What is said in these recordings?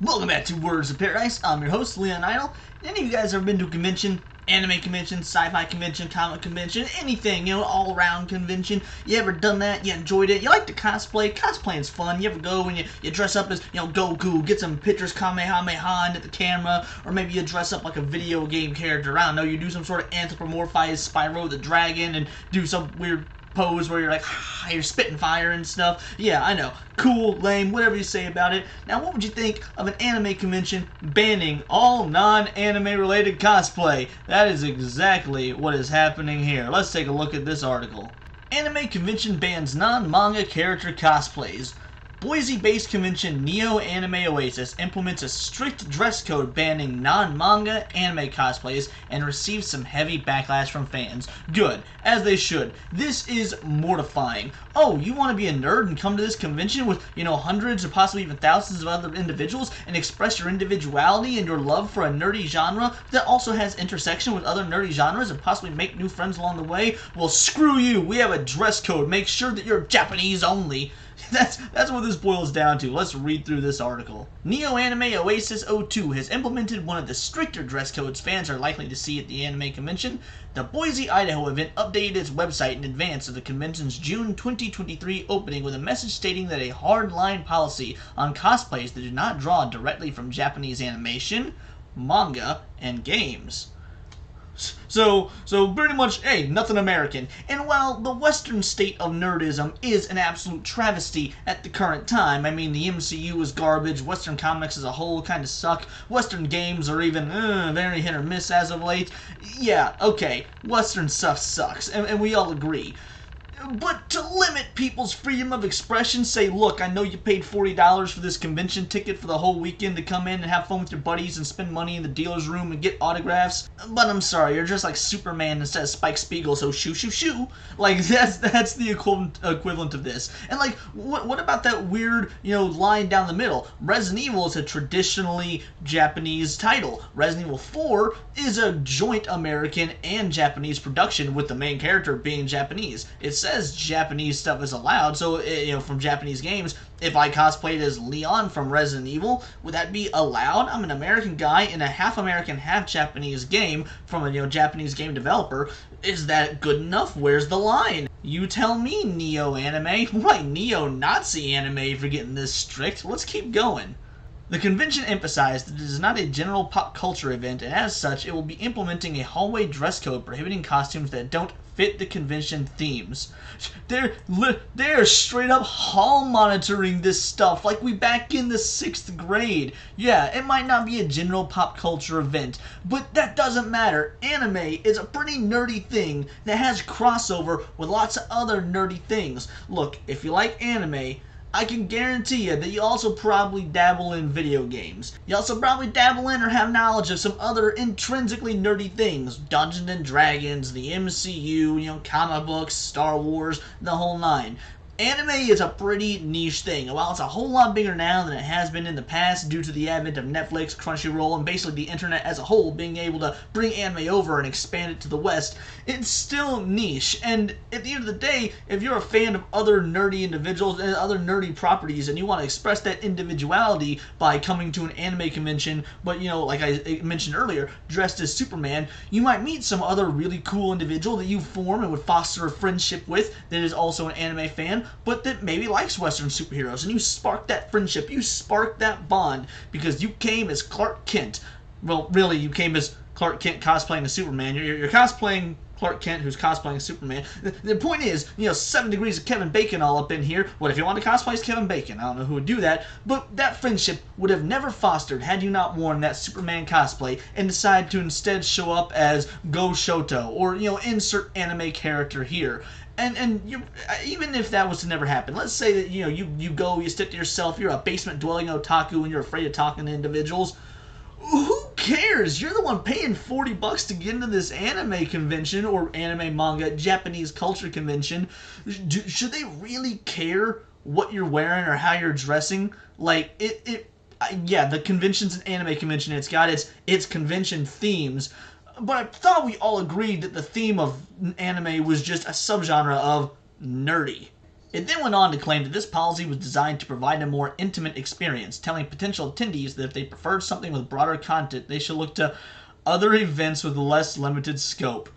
Welcome back to Words of Paradise. I'm your host, Leon Idle. Any of you guys ever been to a convention? Anime convention, sci-fi convention, comic convention, anything, all-around convention. You ever done that? You enjoyed it? You like to cosplay? Cosplaying's fun. You ever go and you dress up as, Goku, get some pictures, Kamehameha into the camera, or maybe you dress up like a video game character. I don't know, you do some sort of anthropomorphized Spyro the Dragon and do some weird pose where you're like, you're spitting fire and stuff. Yeah, I know. Cool, lame, whatever you say about it. Now, what would you think of an anime convention banning all non-anime related cosplay? That is exactly what is happening here. Let's take a look at this article. Anime convention bans non-manga character cosplays. Boise-based convention Anime Oasis implements a strict dress code banning non-manga anime cosplays and receives some heavy backlash from fans. Good, as they should. This is mortifying. Oh, you want to be a nerd and come to this convention with, hundreds or possibly even thousands of other individuals and express your individuality and your love for a nerdy genre that also has intersection with other nerdy genres and possibly make new friends along the way? Well, screw you. We have a dress code. Make sure that you're Japanese only. That's what this boils down to. Let's read through this article. Anime Oasis 02 has implemented one of the stricter dress codes fans are likely to see at the anime convention. The Boise, Idaho event updated its website in advance of the convention's June 2023 opening with a message stating that a hard-line policy on cosplays that do not draw directly from Japanese animation, manga, and games. So pretty much, hey, nothing American. And while the Western state of nerdism is an absolute travesty at the current time, I mean, the MCU is garbage, Western comics as a whole kind of suck, Western games are even very hit or miss as of late. Yeah, okay, Western stuff sucks, and we all agree. But to limit people's freedom of expression, say, look, I know you paid $40 for this convention ticket for the whole weekend to come in and have fun with your buddies and spend money in the dealer's room and get autographs, but I'm sorry, you're just like Superman instead of Spike Spiegel, so shoo shoo shoo. Like, that's the equivalent of this. And like, what about that weird, line down the middle? Resident Evil is a traditionally Japanese title. Resident Evil 4 is a joint American and Japanese production with the main character being Japanese. It says Japanese stuff is allowed, so from Japanese games, if I cosplayed as Leon from Resident Evil, would that be allowed? I'm an American guy in a half American, half Japanese game from a Japanese game developer. Is that good enough? Where's the line? You tell me, neo-anime. Right, neo-Nazi anime for getting this strict. Let's keep going. The convention emphasized that it is not a general pop culture event, and as such, it will be implementing a hallway dress code prohibiting costumes that don't fit the convention themes. They're straight up hall monitoring this stuff like we back in the 6th grade. Yeah, it might not be a general pop culture event, but that doesn't matter. Anime is a pretty nerdy thing that has crossover with lots of other nerdy things. Look, if you like anime, I can guarantee you that you also probably dabble in video games. You also probably dabble in or have knowledge of some other intrinsically nerdy things. Dungeons and Dragons, the MCU, comic books, Star Wars, the whole nine. Anime is a pretty niche thing. While it's a whole lot bigger now than it has been in the past due to the advent of Netflix, Crunchyroll, and basically the internet as a whole being able to bring anime over and expand it to the West, it's still niche. And at the end of the day, if you're a fan of other nerdy individuals and other nerdy properties and you want to express that individuality by coming to an anime convention, but like I mentioned earlier, dressed as Superman, you might meet some other really cool individual that you form and would foster a friendship with that is also an anime fan, but that maybe likes Western superheroes, and you spark that friendship, you spark that bond, because you came as Clark Kent. Well, really, you came as Clark Kent cosplaying as Superman. You're cosplaying Clark Kent, who's cosplaying Superman. The point is, 7 degrees of Kevin Bacon all up in here. What if you want to cosplay as Kevin Bacon? I don't know who would do that, but that friendship would have never fostered had you not worn that Superman cosplay and decided to instead show up as Go Shoto, or, insert anime character here. And you, even if that was to never happen, let's say that you stick to yourself, you're a basement dwelling otaku and you're afraid of talking to individuals. Who cares? You're the one paying $40 to get into this anime convention or anime manga Japanese culture convention. Should they really care what you're wearing or how you're dressing? Like yeah, the convention's an anime convention. It's got its convention themes. But I thought we all agreed that the theme of anime was just a subgenre of nerdy. It then went on to claim that this policy was designed to provide a more intimate experience, telling potential attendees that if they preferred something with broader content, they should look to other events with less limited scope.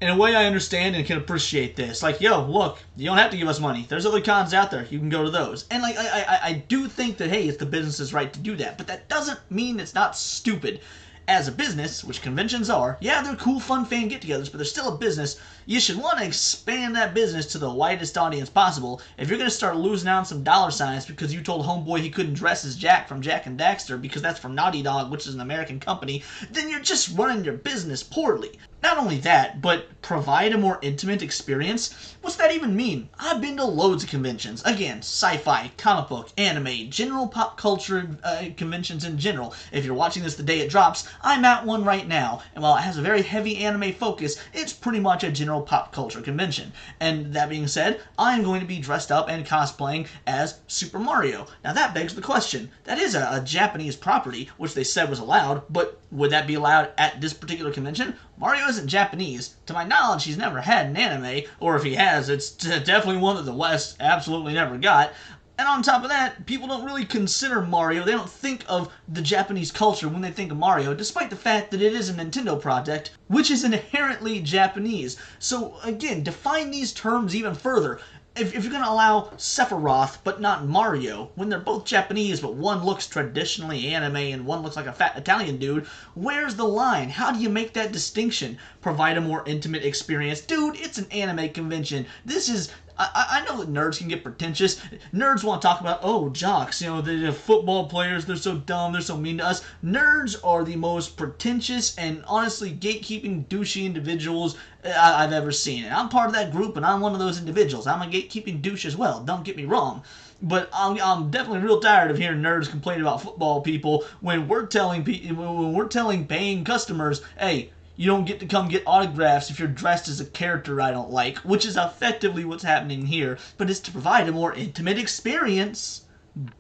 In a way, I understand and can appreciate this. Like, yo, look, you don't have to give us money. There's other cons out there. You can go to those. And, like, I do think that, hey, it's the business's right to do that. But that doesn't mean it's not stupid. As a business, which conventions are, yeah, they're cool, fun fan get-togethers, but they're still a business. You should want to expand that business to the widest audience possible. If you're going to start losing out on some dollar signs because you told homeboy he couldn't dress as Jack from Jack and Daxter because that's from Naughty Dog, which is an American company, then you're just running your business poorly. Not only that, but provide a more intimate experience? What's that even mean? I've been to loads of conventions. Again, sci-fi, comic book, anime, general pop culture conventions in general. If you're watching this the day it drops, I'm at one right now. And while it has a very heavy anime focus, it's pretty much a general pop culture convention. And that being said, I'm going to be dressed up and cosplaying as Super Mario. Now that begs the question. That is a Japanese property, which they said was allowed, but would that be allowed at this particular convention? Mario isn't Japanese. To my knowledge, he's never had an anime, or if he has, it's definitely one that the West absolutely never got. And on top of that, people don't really consider Mario, they don't think of the Japanese culture when they think of Mario, despite the fact that it is a Nintendo project, which is inherently Japanese. So again, define these terms even further. If you're going to allow Sephiroth, but not Mario, when they're both Japanese, but one looks traditionally anime and one looks like a fat Italian dude, where's the line? How do you make that distinction? Provide a more intimate experience? Dude, it's an anime convention. This is... I know that nerds can get pretentious. Nerds want to talk about, oh, jocks, you know, the football players, they're so dumb, they're so mean to us. Nerds are the most pretentious and honestly gatekeeping douchey individuals I've ever seen. And I'm part of that group, and I'm one of those individuals. I'm a gatekeeping douche as well, don't get me wrong. But I'm definitely real tired of hearing nerds complain about football people when we're telling paying customers, hey, you don't get to come get autographs if you're dressed as a character I don't like, which is effectively what's happening here, but it's to provide a more intimate experience.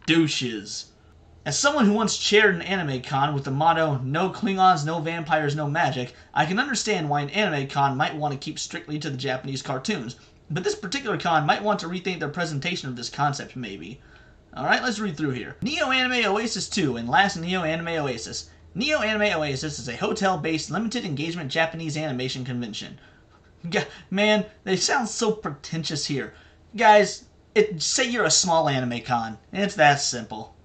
Douches. As someone who once chaired an anime con with the motto, no Klingons, no vampires, no magic, I can understand why an anime con might want to keep strictly to the Japanese cartoons, but this particular con might want to rethink their presentation of this concept, maybe. Alright, let's read through here. Neo Anime Oasis 2 and last Neo Anime Oasis. Neo Anime Oasis is a hotel-based, limited-engagement Japanese animation convention. Man, they sound so pretentious here. Guys, say you're a small anime con. It's that simple.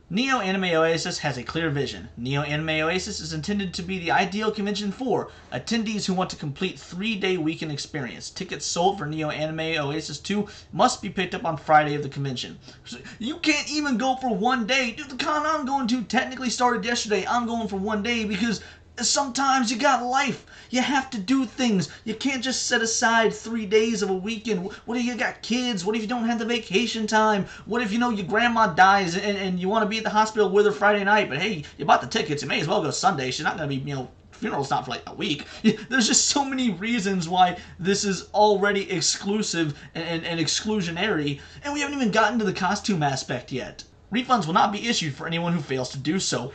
Neo Anime Oasis has a clear vision. Neo Anime Oasis is intended to be the ideal convention for attendees who want to complete 3-day weekend experience. Tickets sold for Neo Anime Oasis 2 must be picked up on Friday of the convention. So you can't even go for 1 day. Dude, the con I'm going to technically started yesterday. I'm going for 1 day because sometimes you got life. You have to do things. You can't just set aside 3 days of a weekend. What if you got kids? What if you don't have the vacation time? What if, you know, your grandma dies and you want to be at the hospital with her Friday night, but hey, you bought the tickets. You may as well go Sunday. She's not going to be, you know, funeral's not for like a week. There's just so many reasons why this is already exclusive and exclusionary, and we haven't even gotten to the costume aspect yet. Refunds will not be issued for anyone who fails to do so.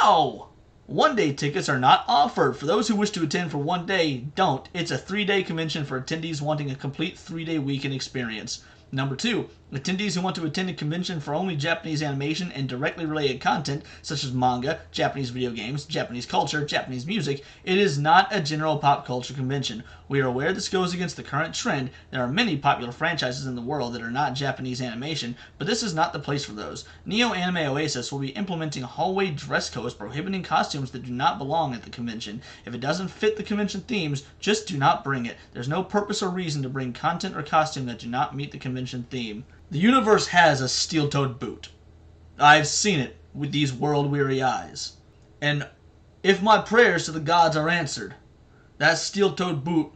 Wow! 1-day tickets are not offered. For those who wish to attend for 1 day, don't. It's a 3-day convention for attendees wanting a complete 3-day weekend experience. Number 2, attendees who want to attend a convention for only Japanese animation and directly related content, such as manga, Japanese video games, Japanese culture, Japanese music, it is not a general pop culture convention. We are aware this goes against the current trend. There are many popular franchises in the world that are not Japanese animation, but this is not the place for those. Neo Anime Oasis will be implementing hallway dress codes prohibiting costumes that do not belong at the convention. If it doesn't fit the convention themes, just do not bring it. There's no purpose or reason to bring content or costume that do not meet the convention theme. The universe has a steel-toed boot. I've seen it with these world-weary eyes. And if my prayers to the gods are answered, that steel-toed boot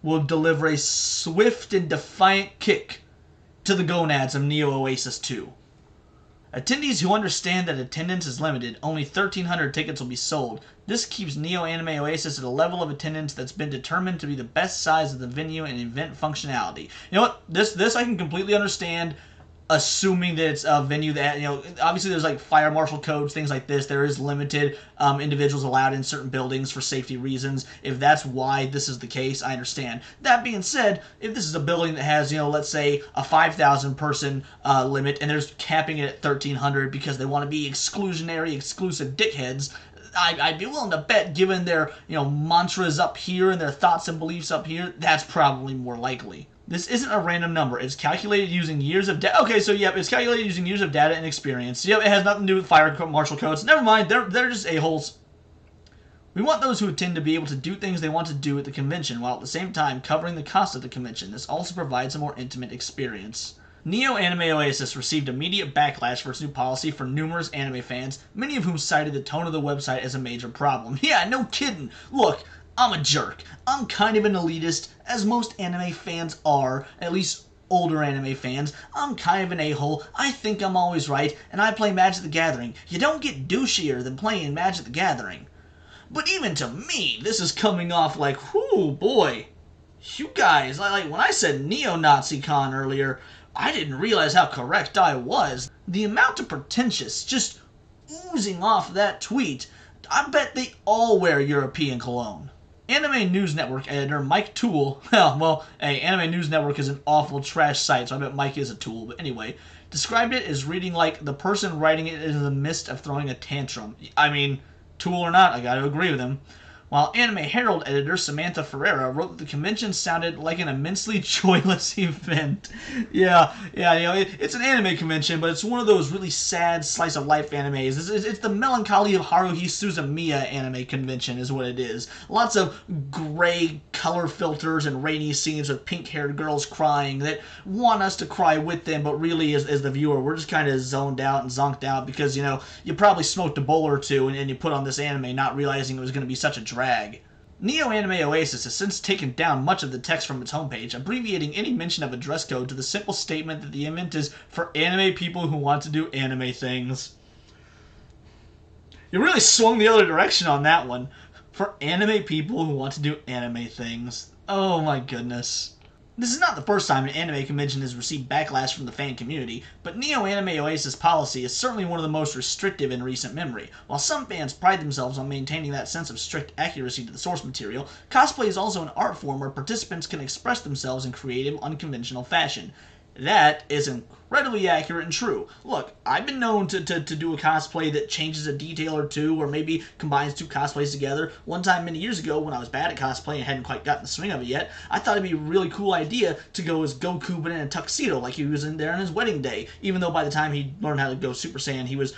will deliver a swift and defiant kick to the gonads of Neo Oasis 2. Attendees who understand that attendance is limited, only 1,300 tickets will be sold. This keeps Neo Anime Oasis at a level of attendance that's been determined to be the best size of the venue and event functionality. You know what? This I can completely understand. assuming that it's a venue that, obviously there's like fire marshal codes, things like this. There is limited individuals allowed in certain buildings for safety reasons. If that's why this is the case, I understand. That being said, if this is a building that has, let's say a 5,000 person limit and they're capping it at 1,300 because they want to be exclusionary, exclusive dickheads, I'd be willing to bet, given their, mantras up here and their thoughts and beliefs up here, that's probably more likely. This isn't a random number. It's calculated using years of data. Okay, so yep, it's calculated using years of data and experience. Yep, it has nothing to do with fire marshal codes. Never mind, they're just a-holes. We want those who attend to be able to do things they want to do at the convention, while at the same time covering the cost of the convention. This also provides a more intimate experience. Neo Anime Oasis received immediate backlash for its new policy from numerous anime fans, many of whom cited the tone of the website as a major problem. Yeah, no kidding. Look, I'm a jerk. I'm kind of an elitist, as most anime fans are, at least older anime fans. I'm kind of an a-hole. I think I'm always right, and I play Magic the Gathering. You don't get douchier than playing Magic the Gathering. But even to me, this is coming off like, whoo, boy. You guys, like when I said neo-Nazi con earlier, I didn't realize how correct I was. The amount of pretentious just oozing off that tweet, I bet they all wear European cologne. Anime News Network editor Mike Toole, hey, Anime News Network is an awful trash site, so I bet Mike is a tool, but anyway, described it as reading like the person writing it is in the midst of throwing a tantrum. I mean, tool or not, I gotta agree with him. While Anime Herald editor Samantha Ferreira wrote that the convention sounded like an immensely joyless event. Yeah, it's an anime convention, but it's one of those really sad slice-of-life animes. It's the melancholy of Haruhi Suzumiya anime convention is what it is. Lots of gray color filters and rainy scenes with pink-haired girls crying that want us to cry with them, but really, as the viewer, we're just kind of zoned out and zonked out because, you probably smoked a bowl or two and you put on this anime not realizing it was going to be such a drag. Neo Anime Oasis has since taken down much of the text from its homepage, abbreviating any mention of a dress code to the simple statement that the event is for anime people who want to do anime things. You really swung the other direction on that one. For anime people who want to do anime things. Oh my goodness. This is not the first time an anime convention has received backlash from the fan community, but Neo Anime Oasis policy is certainly one of the most restrictive in recent memory. While some fans pride themselves on maintaining that sense of strict accuracy to the source material, cosplay is also an art form where participants can express themselves in creative, unconventional fashion. That is incredibly accurate and true. Look, I've been known to do a cosplay that changes a detail or two, or maybe combines two cosplays together. One time many years ago, when I was bad at cosplay and hadn't quite gotten the swing of it yet, I thought it'd be a really cool idea to go as Goku but in a tuxedo like he was in there on his wedding day. Even though by the time he learned how to go Super Saiyan, he was,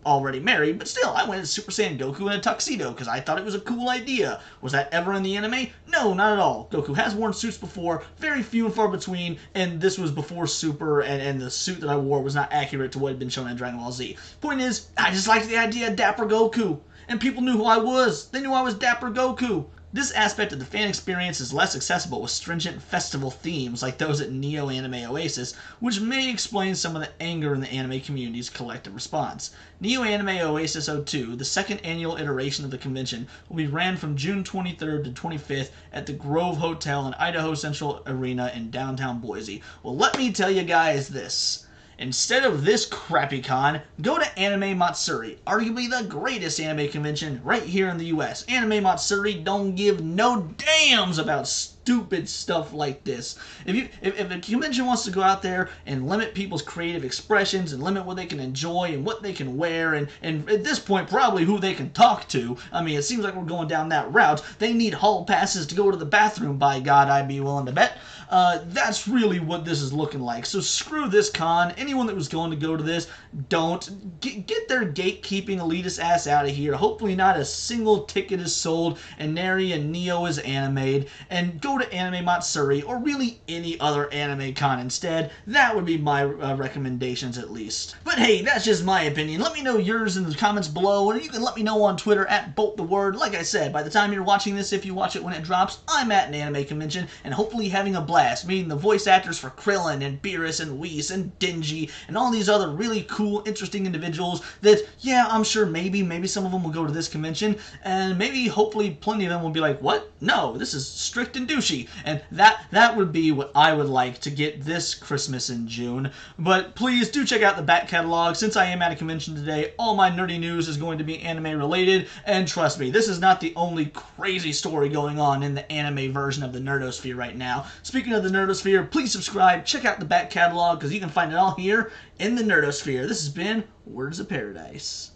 already married, but still, I went as Super Saiyan Goku in a tuxedo because I thought it was a cool idea. Was that ever in the anime? No, not at all. Goku has worn suits before, very few and far between, and this was before Super, and the suit that I wore was not accurate to what had been shown in Dragon Ball Z. Point is, I just liked the idea of Dapper Goku, and people knew who I was. They knew I was Dapper Goku. This aspect of the fan experience is less accessible with stringent festival themes like those at Neo Anime Oasis, which may explain some of the anger in the anime community's collective response. Neo Anime Oasis 02, the second annual iteration of the convention, will be ran from June 23rd to 25th at the Grove Hotel and Idaho Central Arena in downtown Boise. Well, let me tell you guys this. Instead of this crappy con, go to Anime Matsuri, arguably the greatest anime convention right here in the US. Anime Matsuri don't give no damns about stupid stuff like this. If a convention wants to go out there and limit people's creative expressions and limit what they can enjoy and what they can wear and at this point probably who they can talk to, I mean, it seems like we're going down that route. They need hall passes to go to the bathroom, by God, I'd be willing to bet. That's really what this is looking like. So screw this con. Anyone that was going to go to this, don't. Get their gatekeeping elitist ass out of here. Hopefully not a single ticket is sold and nary a Neo is animated. And go to Anime Matsuri or really any other anime con instead. That would be my recommendations at least. But hey, that's just my opinion. Let me know yours in the comments below, or you can let me know on Twitter at BoltTheWord. Like I said, by the time you're watching this, if you watch it when it drops, I'm at an anime convention and hopefully having a blast meeting the voice actors for Krillin and Beerus and Whis and Denji and all these other really cool, interesting individuals that, yeah, I'm sure maybe some of them will go to this convention, and maybe, hopefully, plenty of them will be like, what? No, this is strict and douchey. sushi. And that would be what I would like to get this Christmas in June. But please do check out the back catalog. Since I am at a convention today, all my nerdy news is going to be anime related. And trust me, this is not the only crazy story going on in the anime version of the Nerdosphere right now. Speaking of the Nerdosphere, please subscribe, check out the back catalog, because you can find it all here in the Nerdosphere. This has been Words of Paradise.